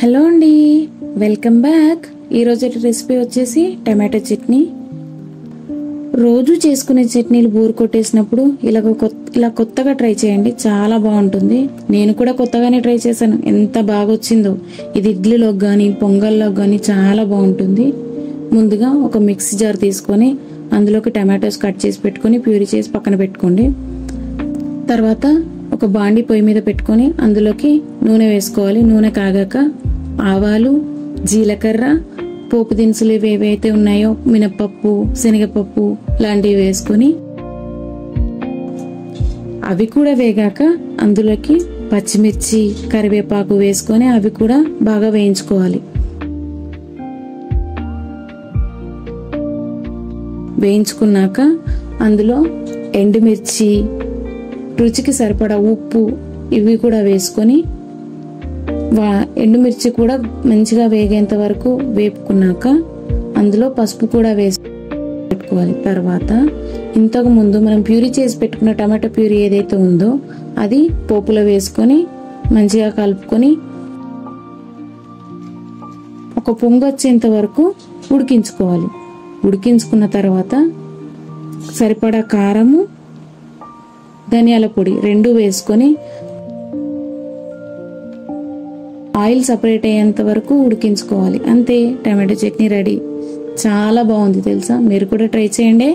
Hello అండి, welcome back. ఈరోజు recipe వచ్చేసి టమాటో చట్నీ. రోజు చేసుకునే చట్నీలు బోర్ కొట్టేసినప్పుడు ఇలా కొత్తగా ట్రై చేయండి, చాలా బాగుంటుంది. నేను కూడా కొత్తగానే ట్రై చేశాను, ఎంత బాగా వచ్చిందో. ఇది ఇడ్లీలోకి కానీ పొంగల్లోకి కానీ చాలా బాగుంటుంది. ముందుగా ఒక మిక్సీ జార్ తీసుకొని అందులోకి టమాటోస్ కట్ చేసి పెట్టుకొని ప్యూరీ చేసి పక్కన పెట్టుకోండి. తర్వాత ఒక బాండి పొయ్యి మీద పెట్టుకొని అందులోకి నూనె వేసుకోవాలి. నూనె కాగాక ఆవాలు, జీలకర్ర, పోపు దినుసులు ఏవైతే ఉన్నాయో మినపప్పు, శనగపప్పు లాంటివి వేసుకొని అవి కూడా వేగాక అందులోకి పచ్చిమిర్చి, కరివేపాకు వేసుకొని అవి కూడా బాగా వేయించుకోవాలి. వేయించుకున్నాక అందులో ఎండుమిర్చి, రుచికి సరిపడా ఉప్పు ఇవి కూడా వేసుకొని ఎండుమిర్చి కూడా మంచిగా వేగేంత వరకు వేపుకున్నాక అందులో పసుపు కూడా వేసి పెట్టుకోవాలి. తర్వాత ఇంతకు ముందు మనం ప్యూరీ చేసి పెట్టుకున్న టమాటో ప్యూరీ ఏదైతే ఉందో అది పోపులో వేసుకొని మంచిగా కలుపుకొని ఒక పొంగు వచ్చేంత వరకు ఉడికించుకోవాలి. ఉడికించుకున్న తర్వాత సరిపడా కారము, ధనియాల పొడి రెండు వేసుకొని ఆయిల్ సపరేట్ అయ్యేంత వరకు ఉడికించుకోవాలి. అంతే, టమాటో చట్నీ రెడీ. చాలా బాగుంది తెలుసా, మీరు కూడా ట్రై చేయండి.